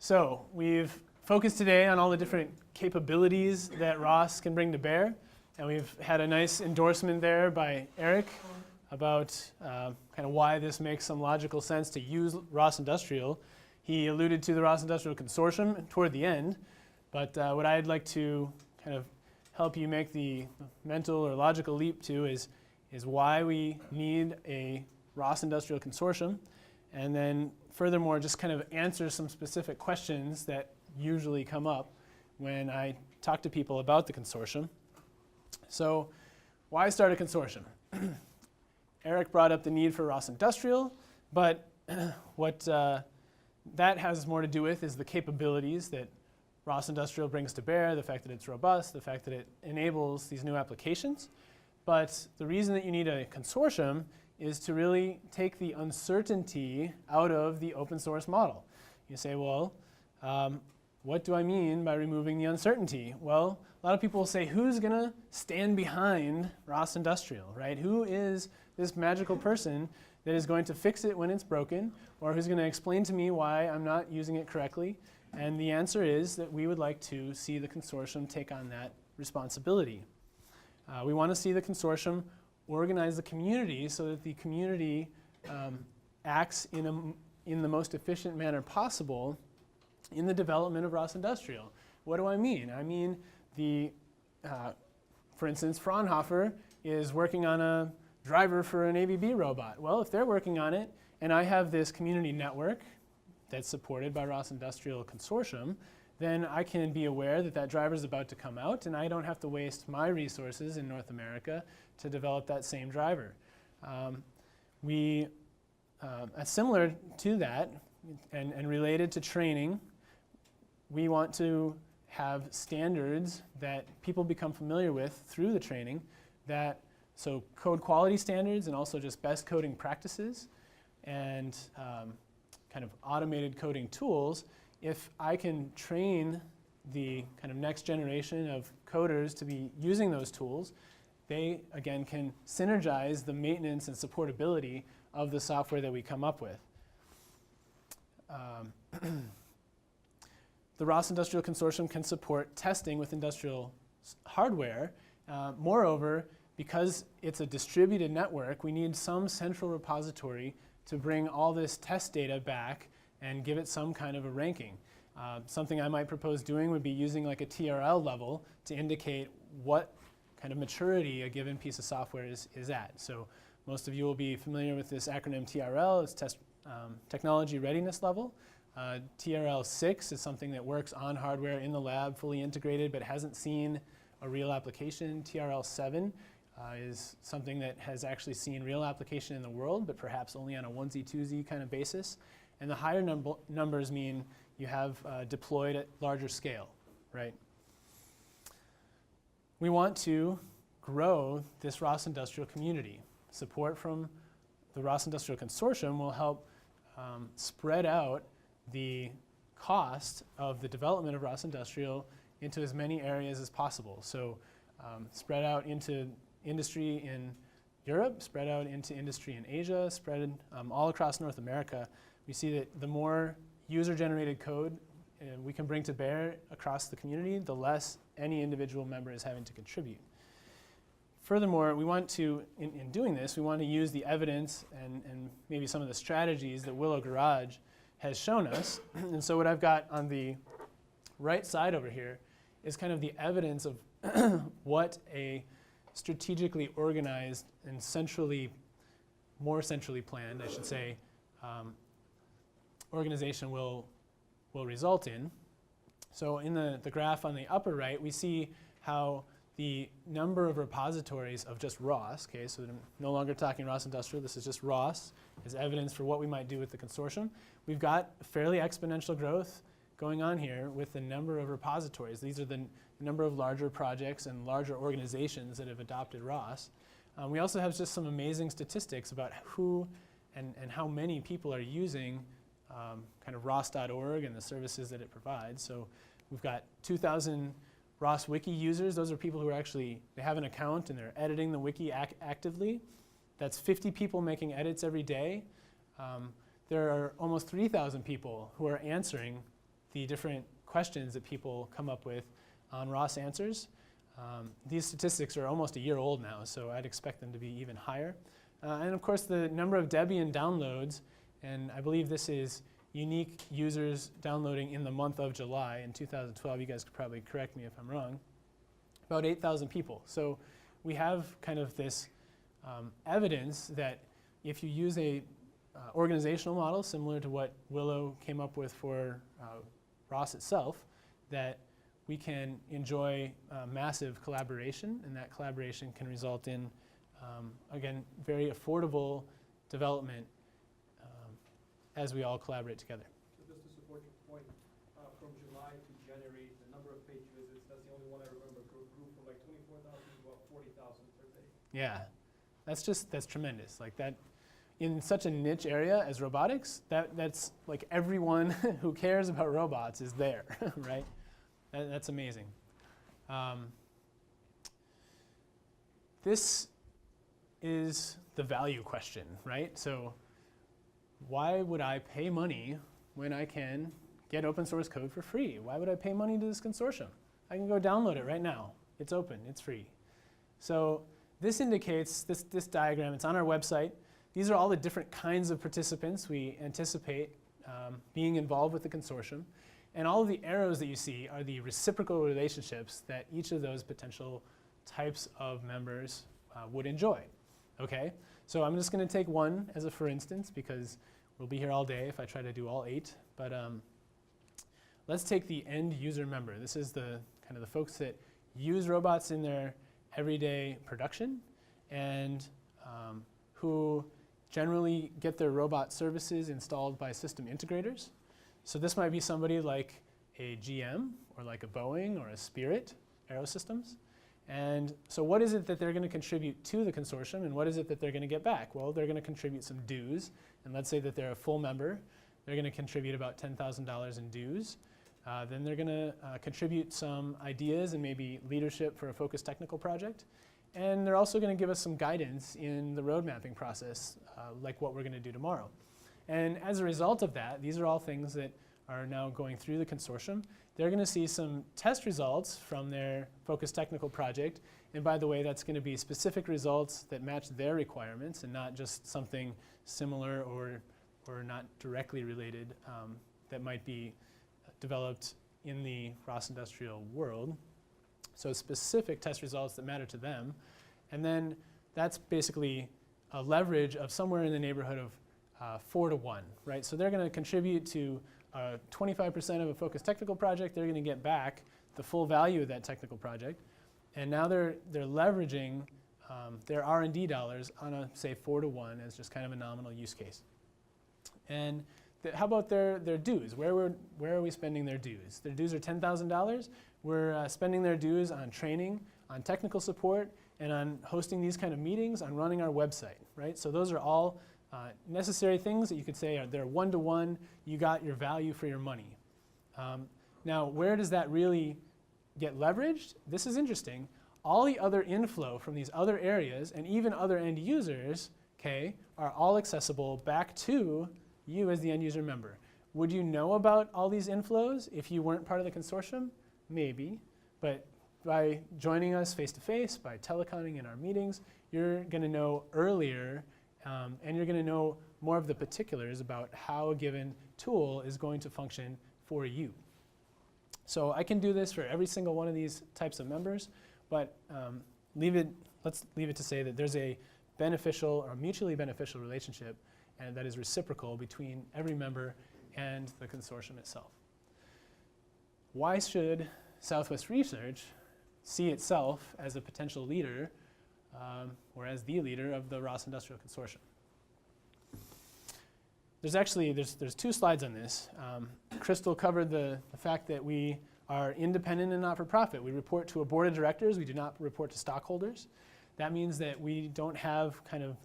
So we've focused today on all the different capabilities that ROS can bring to bear, and we've had a nice endorsement there by Eric about kind of why this makes some logical sense to use ROS-Industrial. He alluded to the ROS-Industrial Consortium toward the end, but what I'd like to kind of help you make the mental or logical leap to is why we need a ROS-Industrial Consortium, and then furthermore just kind of answer some specific questions that usually come up when I talk to people about the consortium. So why start a consortium? Eric brought up the need for ROS-Industrial, but what that has more to do with is the capabilities that ROS-Industrial brings to bear, the fact that it's robust, the fact that it enables these new applications. But the reason that you need a consortium is to really take the uncertainty out of the open source model. You say, well, what do I mean by removing the uncertainty? Well, a lot of people will say, who's going to stand behind ROS-Industrial, right? Who is this magical person that is going to fix it when it's broken, or who's going to explain to me why I'm not using it correctly? And the answer is that we would like to see the consortium take on that responsibility. We want to see the consortium organize the community so that the community acts in the most efficient manner possible in the development of ROS-Industrial. What do I mean? I mean, for instance, Fraunhofer is working on a driver for an ABB robot. Well, if they're working on it, and I have this community network that's supported by ROS-Industrial Consortium, then I can be aware that that driver is about to come out, and I don't have to waste my resources in North America to develop that same driver. Similar to that, and related to training, we want to have standards that people become familiar with through the training, so code quality standards and also just best coding practices and kind of automated coding tools. If I can train the kind of next generation of coders to be using those tools, they, again, can synergize the maintenance and supportability of the software that we come up with. The ROS-Industrial Consortium can support testing with industrial hardware. Moreover, because it's a distributed network, we need some central repository to bring all this test data back and give it some kind of a ranking. Something I might propose doing would be using like a TRL level to indicate what kind of maturity a given piece of software is at. So most of you will be familiar with this acronym TRL. It's Technology Readiness Level. TRL 6 is something that works on hardware in the lab, fully integrated, but hasn't seen a real application. TRL 7 is something that has actually seen real application in the world, but perhaps only on a 1Z, 2Z kind of basis. And the higher numbers mean you have deployed at larger scale, right? We want to grow this ROS-Industrial community. Support from the ROS-Industrial Consortium will help spread out the cost of the development of ROS-Industrial into as many areas as possible. So spread out into industry in Europe, spread out into industry in Asia, spread all across North America. We see that the more user-generated code we can bring to bear across the community, the less any individual member is having to contribute. Furthermore, we want to, in doing this, we want to use the evidence and maybe some of the strategies that Willow Garage has shown us. And so what I've got on the right side over here is kind of the evidence of what a strategically organized and more centrally planned, I should say, organization will result in. So in the graph on the upper right, we see how the number of repositories of just ROS, okay, so I'm no longer talking ROS-Industrial, this is just ROS, as evidence for what we might do with the consortium. We've got fairly exponential growth going on here with the number of repositories. These are the number of larger projects and larger organizations that have adopted ROS. We also have just some amazing statistics about who and how many people are using kind of ROS.org and the services that it provides. So we've got 2,000 ROS Wiki users. Those are people who are actually, they have an account and they're editing the wiki actively. That's 50 people making edits every day. There are almost 3,000 people who are answering the different questions that people come up with on ROS Answers. These statistics are almost a year old now, so I'd expect them to be even higher. And of course, the number of Debian downloads, and I believe this is unique users downloading in the month of July in 2012. You guys could probably correct me if I'm wrong. About 8,000 people. So we have kind of this evidence that if you use a organizational model similar to what Willow came up with for ROS itself, that we can enjoy massive collaboration, and that collaboration can result in, again, very affordable development as we all collaborate together. So just to support your point, from July to January, the number of page visits, that's the only one I remember, grew from like 24,000 to about 40,000 per day. Yeah, that's tremendous. Like that, in such a niche area as robotics, that's like everyone who cares about robots is there, right? That's amazing. This is the value question, right? So why would I pay money when I can get open source code for free? Why would I pay money to this consortium? I can go download it right now. It's open, it's free. So this indicates, this diagram, it's on our website. These are all the different kinds of participants we anticipate being involved with the consortium. And all of the arrows that you see are the reciprocal relationships that each of those potential types of members would enjoy. Okay? So I'm just going to take one as a for instance, because we'll be here all day if I try to do all 8. But let's take the end user member. This is the kind of the folks that use robots in their everyday production and who generally get their robot services installed by system integrators. So this might be somebody like a GM or like a Boeing or a Spirit Aerosystems. And so what is it that they're going to contribute to the consortium, and what is it that they're going to get back? Well, they're going to contribute some dues, and let's say that they're a full member. They're going to contribute about $10,000 in dues. Then they're going to contribute some ideas and maybe leadership for a focused technical project. And they're also going to give us some guidance in the road mapping process, like what we're going to do tomorrow. And as a result of that, these are all things that are now going through the consortium. They're going to see some test results from their focused technical project. And by the way, that's going to be specific results that match their requirements and not just something similar or not directly related that might be developed in the ROS-Industrial world. So specific test results that matter to them. And then that's basically a leverage of somewhere in the neighborhood of 4 to 1, right? So they're going to contribute to 25% of a focused technical project. They're going to get back the full value of that technical project. And now they're leveraging their R&D dollars on a, say, 4 to 1 as just kind of a nominal use case. And how about their dues? Where are we spending their dues? Their dues are $10,000. We're spending their dues on training, on technical support, and on hosting these kind of meetings, on running our website, right? So those are all necessary things that you could say are they're one-to-one. You got your value for your money. Now, where does that really get leveraged? This is interesting. All the other inflow from these other areas and even other end users, okay, are all accessible back to you as the end user member. Would you know about all these inflows if you weren't part of the consortium? Maybe, but by joining us face-to-face, by teleconning in our meetings, you're going to know earlier and you're going to know more of the particulars about how a given tool is going to function for you. So I can do this for every single one of these types of members, but let's leave it to say that there's a beneficial or mutually beneficial relationship and that is reciprocal between every member and the consortium itself. Why should Southwest Research see itself as a potential leader or as the leader of the ROS-Industrial Consortium? There's 2 slides on this. Crystal covered the fact that we are independent and not-for-profit. We report to a board of directors. We do not report to stockholders. That means that we don't have kind of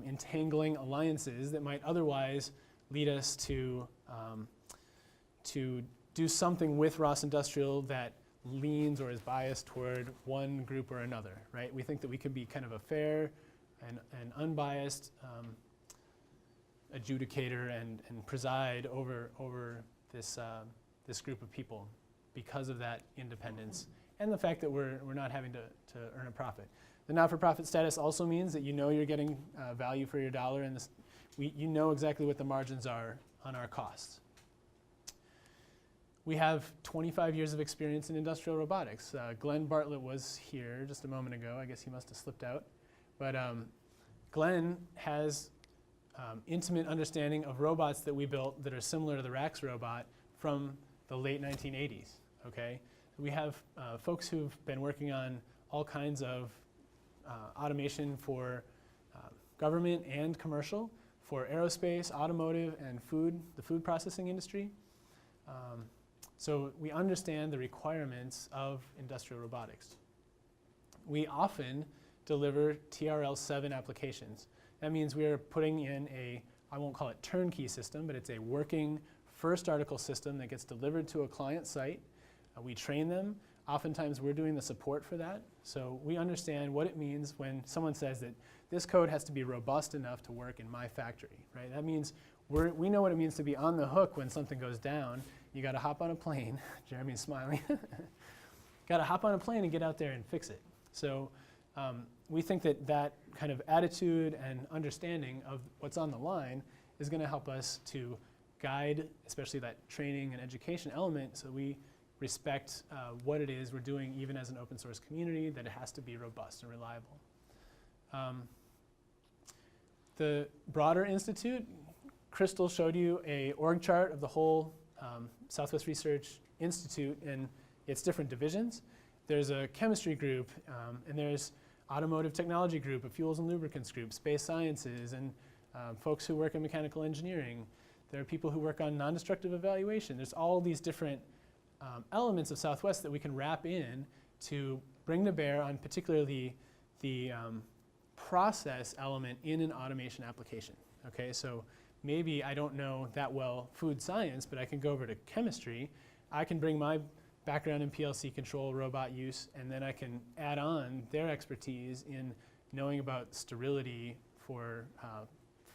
entangling alliances that might otherwise lead us to do something with ROS-Industrial that leans or is biased toward one group or another, right? We think that we can be kind of a fair and unbiased adjudicator and preside over this this group of people because of that independence and the fact that we're not having to earn a profit. The not-for-profit status also means that you know you're getting value for your dollar, and you know exactly what the margins are on our costs. We have 25 years of experience in industrial robotics. Glenn Bartlett was here just a moment ago. I guess he must have slipped out. But Glenn has intimate understanding of robots that we built that are similar to the RAX robot from the late 1980s. Okay? We have folks who've been working on all kinds of automation for government and commercial, for aerospace, automotive, and food, the food processing industry. So we understand the requirements of industrial robotics. We often deliver TRL-7 applications. That means we are putting in I won't call it turnkey system, but it's a working first article system that gets delivered to a client site. We train them. Oftentimes we're doing the support for that. So we understand what it means when someone says that this code has to be robust enough to work in my factory, right? That means we know what it means to be on the hook when something goes down. You got to hop on a plane. Jeremy's smiling. Got to hop on a plane and get out there and fix it. So we think that kind of attitude and understanding of what's on the line is going to help us to guide, especially that training and education element, so we respect what it is we're doing even as an open source community, that it has to be robust and reliable. The broader institute, Crystal showed you a org chart of the whole Southwest Research Institute and its different divisions. There's a chemistry group, and there's automotive technology group, a fuels and lubricants group, space sciences, and folks who work in mechanical engineering. There are people who work on non-destructive evaluation. There's all these different elements of Southwest that we can wrap in to bring to bear on particularly the process element in an automation application. Okay, so maybe I don't know that well food science, but I can go over to chemistry. I can bring my background in PLC control, robot use, and then I can add on their expertise in knowing about sterility for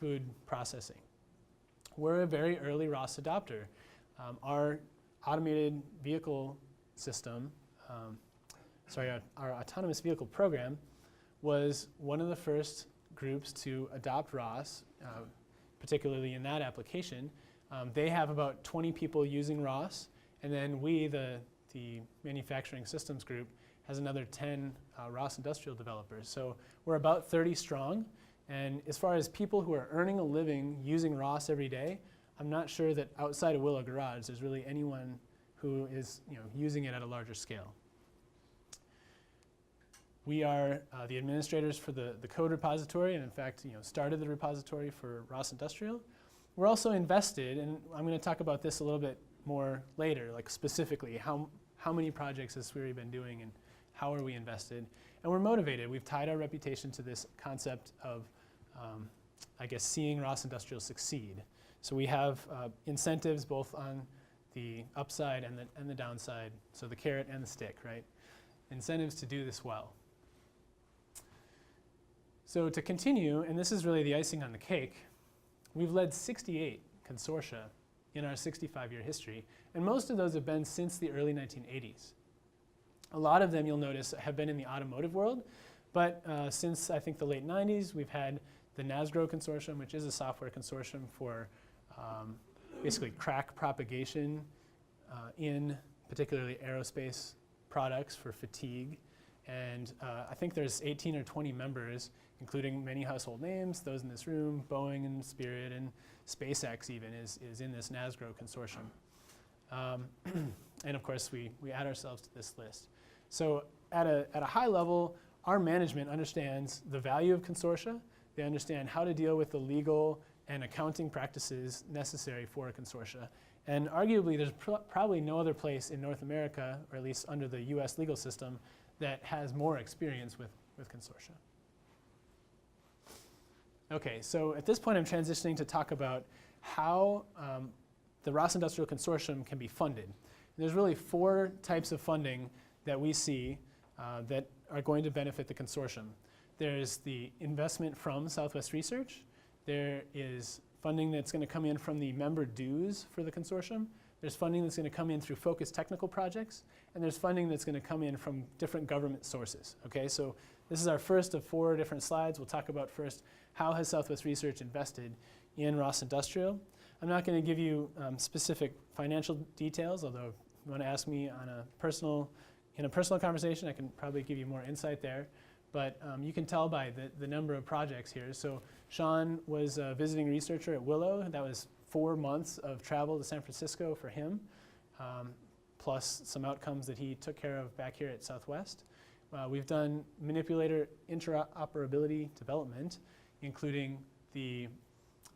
food processing. We're a very early ROS adopter. Our automated vehicle system, our autonomous vehicle program was one of the first groups to adopt ROS, particularly in that application. They have about 20 people using ROS, and then we, the manufacturing systems group, has another 10 ROS-Industrial developers. So we're about 30 strong, and as far as people who are earning a living using ROS every day, I'm not sure that outside of Willow Garage there's really anyone who is using it at a larger scale. We are the administrators for the code repository, and in fact started the repository for ROS-Industrial. We're also invested, and I'm going to talk about this a little bit more later, like specifically how many projects has SwRI been doing and how are we invested. And we're motivated. We've tied our reputation to this concept of, I guess, seeing ROS-Industrial succeed. So we have incentives both on the upside and the downside, so the carrot and the stick, right? Incentives to do this well. So to continue, and this is really the icing on the cake, we've led 68 consortia in our 65-year history, and most of those have been since the early 1980s. A lot of them, you'll notice, have been in the automotive world, but since I think the late 90s, we've had the NASGRO Consortium, which is a software consortium for basically crack propagation in particularly aerospace products for fatigue. And I think there's 18 or 20 members, including many household names, those in this room, Boeing and Spirit and SpaceX even is in this NASGRO consortium. And of course, we add ourselves to this list. So at a high level, our management understands the value of consortia. They understand how to deal with the legal and accounting practices necessary for a consortia. And arguably, there's probably no other place in North America, or at least under the US legal system, that has more experience with consortia. Okay, so at this point I'm transitioning to talk about how the ROS-Industrial Consortium can be funded. And there's really 4 types of funding that we see that are going to benefit the consortium. There's the investment from Southwest Research. There is funding that's going to come in from the member dues for the consortium. there's funding that's going to come in through focused technical projects, and there's funding that's going to come in from different government sources. Okay, so this is our first of 4 different slides. We'll talk about first, how has Southwest Research invested in ROS-Industrial? I'm not going to give you specific financial details, although if you want to ask me in a personal conversation, I can probably give you more insight there. But you can tell by the number of projects here. So Sean was a visiting researcher at Willow. That was 4 months of travel to San Francisco for him, plus some outcomes that he took care of back here at Southwest. We've done manipulator interoperability development, including the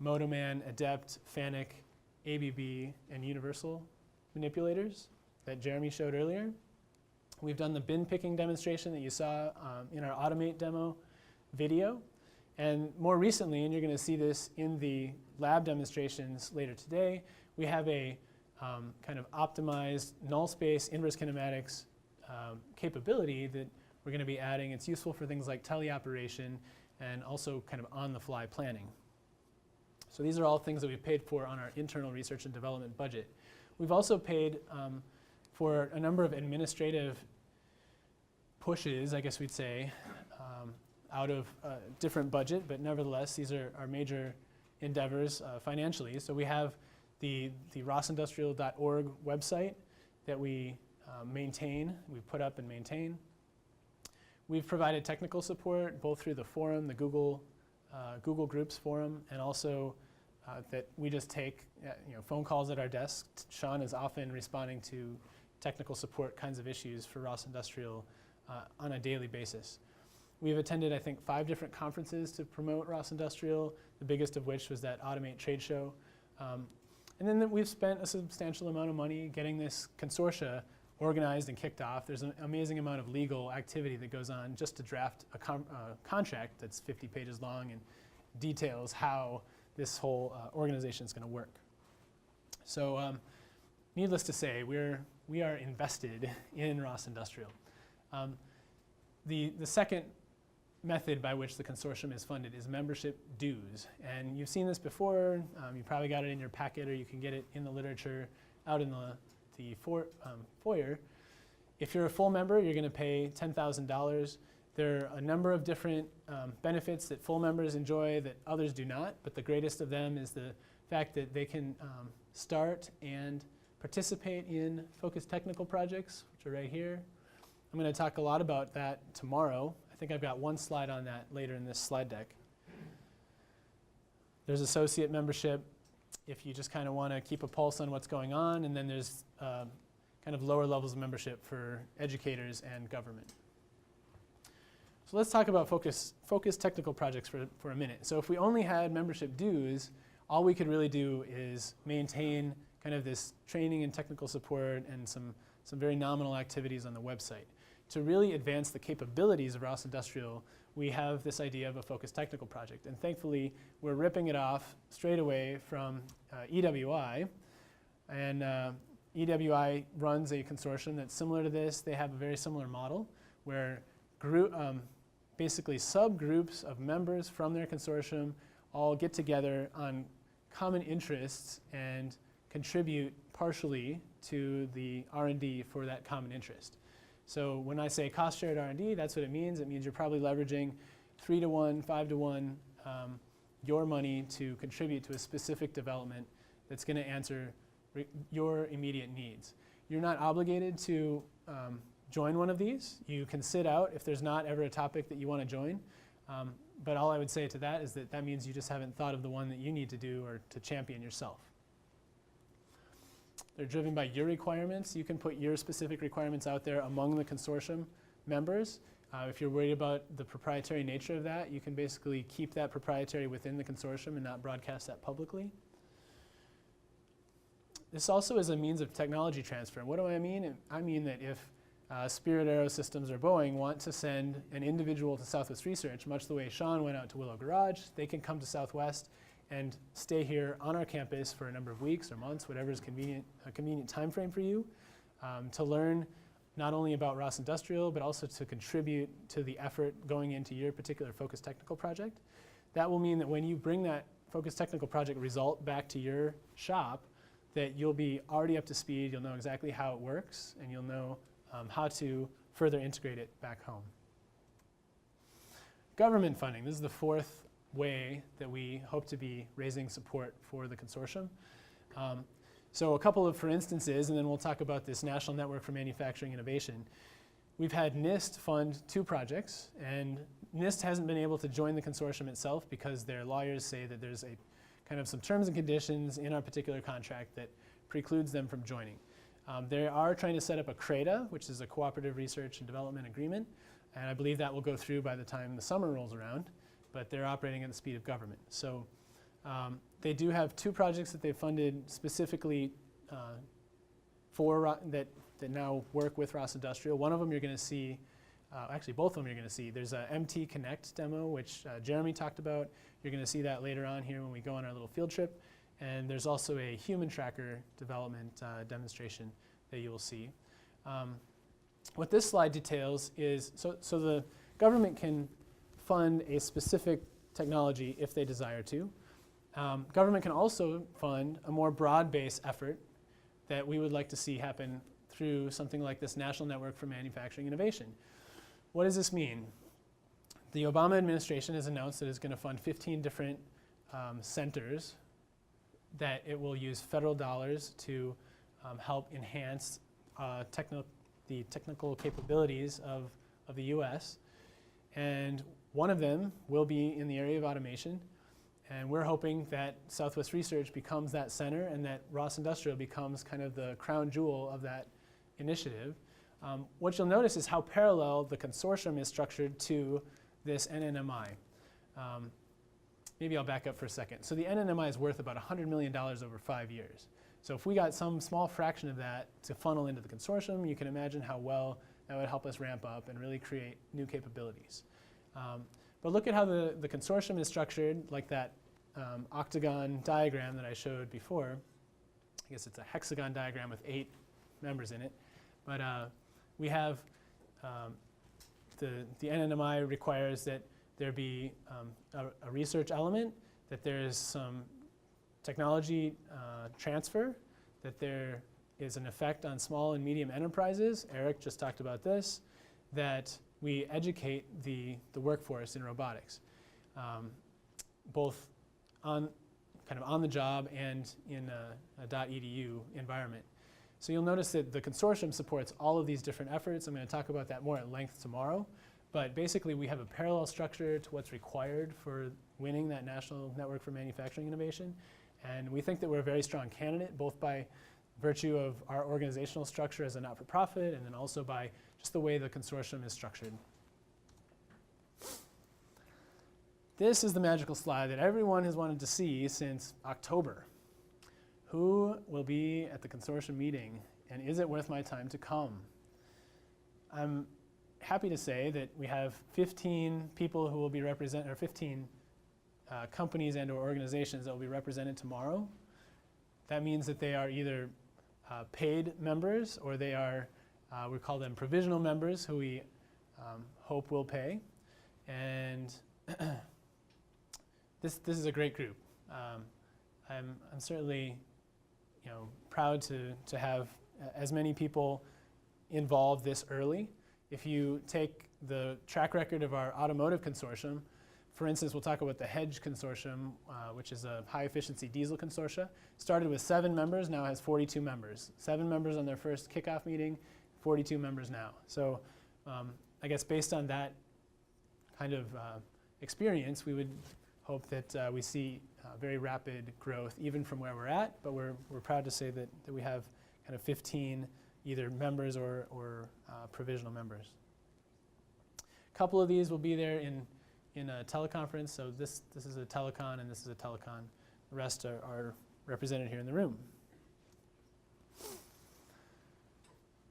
Motoman, Adept, FANUC, ABB, and Universal manipulators that Jeremy showed earlier. We've done the bin picking demonstration that you saw in our Automate demo video. And more recently, and you're going to see this in the lab demonstrations later today, we have a kind of optimized null space inverse kinematics capability that we're going to be adding. It's useful for things like teleoperation and also kind of on-the-fly planning. So these are all things that we've paid for on our internal research and development budget. We've also paid for a number of administrative pushes, I guess we'd say, out of a different budget, but nevertheless, these are our major endeavors financially. So we have the ROS-Industrial.org website that we maintain, we put up and maintain. We've provided technical support both through the forum, the Google Groups forum, and also that we just take phone calls at our desk. Sean is often responding to technical support kinds of issues for ROS-Industrial on a daily basis. We've attended, I think, 5 different conferences to promote ROS-Industrial, the biggest of which was that Automate trade show. And then we've spent a substantial amount of money getting this consortia organized and kicked off. There's an amazing amount of legal activity that goes on just to draft a contract that's 50 pages long and details how this whole organization is going to work. So needless to say, we are invested in ROS-Industrial. The second method by which the consortium is funded is membership dues. And you've seen this before. You probably got it in your packet, or you can get it in the literature out in the foyer. If you're a full member, you're going to pay $10,000. There are a number of different benefits that full members enjoy that others do not, but the greatest of them is the fact that they can start and participate in focused technical projects, which are right here. I'm going to talk a lot about that tomorrow. I think I've got one slide on that later in this slide deck. There's associate membership if you just kind of want to keep a pulse on what's going on, and then there's kind of lower levels of membership for educators and government. So let's talk about focused technical projects for a minute. So if we only had membership dues, all we could really do is maintain kind of this training and technical support and some very nominal activities on the website. To really advance the capabilities of ROS-Industrial, we have this idea of a focused technical project. And thankfully, we're ripping it off straight away from EWI. And EWI runs a consortium that's similar to this. They have a very similar model where basically subgroups of members from their consortium all get together on common interests and contribute partially to the R&D for that common interest. So when I say cost-shared R&D, that's what it means. It means you're probably leveraging 3-to-1, 5-to-1 your money to contribute to a specific development that's going to answer your immediate needs. You're not obligated to join one of these. You can sit out if there's not ever a topic that you want to join. But all I would say to that is that means you just haven't thought of the one that you need to do or to champion yourself. They're driven by your requirements. You can put your specific requirements out there among the consortium members. If you're worried about the proprietary nature of that, you can basically keep that proprietary within the consortium and not broadcast that publicly. This also is a means of technology transfer. What do I mean? I mean that if Spirit Aerosystems or Boeing want to send an individual to Southwest Research, much the way Sean went out to Willow Garage, they can come to Southwest and stay here on our campus for a number of weeks or months, whatever is a convenient time frame for you, to learn not only about ROS-Industrial, but also to contribute to the effort going into your particular focused technical project. That will mean that when you bring that focused technical project result back to your shop, that you'll be already up to speed, you'll know exactly how it works, and you'll know how to further integrate it back home. Government funding, this is the fourth way that we hope to be raising support for the consortium. So a couple of for instances, and then we'll talk about this National Network for Manufacturing Innovation. We've had NIST fund 2 projects, and NIST hasn't been able to join the consortium itself because their lawyers say that there's a kind of some terms and conditions in our particular contract that precludes them from joining. They are trying to set up a CRADA, which is a Cooperative Research and Development Agreement, and I believe that will go through by the time the summer rolls around, but they're operating at the speed of government. So they do have 2 projects that they've funded specifically for that now work with ROS-Industrial. One of them you're going to see, actually both of them you're going to see. There's a MT Connect demo, which Jeremy talked about. You're going to see that later on here when we go on our little field trip. And there's also a human tracker development demonstration that you will see. What this slide details is, so the government can fund a specific technology if they desire to. Government can also fund a more broad-based effort that we would like to see happen through something like this National Network for Manufacturing Innovation. What does this mean? The Obama administration has announced that it's going to fund 15 different centers that it will use federal dollars to help enhance the technical capabilities of the US. And one of them will be in the area of automation. And we're hoping that Southwest Research becomes that center and that ROS-Industrial becomes kind of the crown jewel of that initiative. What you'll notice is how parallel the consortium is structured to this NNMI. Maybe I'll back up for a second. So the NNMI is worth about $100 million over 5 years. So if we got some small fraction of that to funnel into the consortium, you can imagine how well that would help us ramp up and really create new capabilities. But look at how the consortium is structured, like that octagon diagram that I showed before. I guess it's a hexagon diagram with 8 members in it. But we have the NNMI requires that there be a research element, that there's some technology transfer, that there is an effect on small and medium enterprises. Eric just talked about this, that we educate the workforce in robotics, both on the job and in a .edu environment. So you'll notice that the consortium supports all of these different efforts. I'm going to talk about that more at length tomorrow. But basically, we have a parallel structure to what's required for winning that National Network for Manufacturing Innovation. And we think that we're a very strong candidate, both by virtue of our organizational structure as a not-for-profit, and then also by just the way the consortium is structured. This is the magical slide that everyone has wanted to see since October. Who will be at the consortium meeting, and is it worth my time to come? I'm happy to say that we have 15 people who will be represented, or 15 companies and or organizations that will be represented tomorrow. That means that they are either paid members, or they are, we call them provisional members, who we hope will pay. And this is a great group. I'm certainly proud to have as many people involved this early. If you take the track record of our automotive consortium, for instance, we'll talk about the HEDGE consortium, which is a high-efficiency diesel consortia. Started with 7 members, now has 42 members. 7 members on their first kickoff meeting, 42 members now. So I guess based on that kind of experience, we would hope that we see very rapid growth, even from where we're at. But we're proud to say that we have kind of 15 either members or provisional members. A couple of these will be there in a teleconference. So this is a telecon and this is a telecon. The rest are represented here in the room.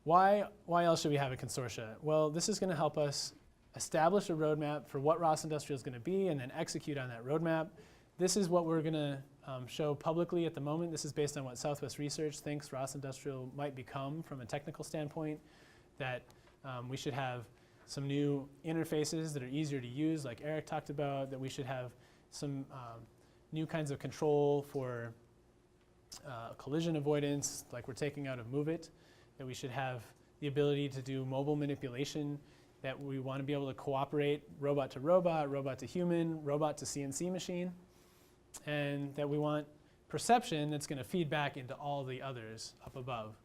Why else should we have a consortia? Well, this is going to help us establish a roadmap for what ROS-Industrial is going to be and then execute on that roadmap. This is what we're going to show publicly at the moment. This is based on what Southwest Research thinks ROS-Industrial might become from a technical standpoint, that we should have some new interfaces that are easier to use, like Eric talked about, that we should have some new kinds of control for collision avoidance, like we're taking out of Move It, that we should have the ability to do mobile manipulation, that we want to be able to cooperate robot to robot, robot to human, robot to CNC machine, and that we want perception that's going to feed back into all the others up above.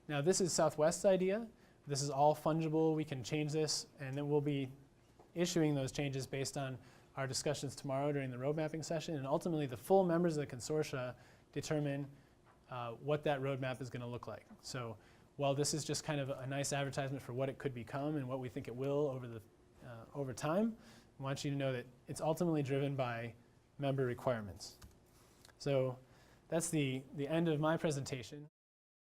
Now this is Southwest's idea. This is all fungible. We can change this, and then we'll be issuing those changes based on our discussions tomorrow during the road mapping session, and ultimately the full members of the consortia determine what that roadmap is going to look like. So while this is just kind of a nice advertisement for what it could become and what we think it will over time, I want you to know that it's ultimately driven by member requirements. So that's the end of my presentation.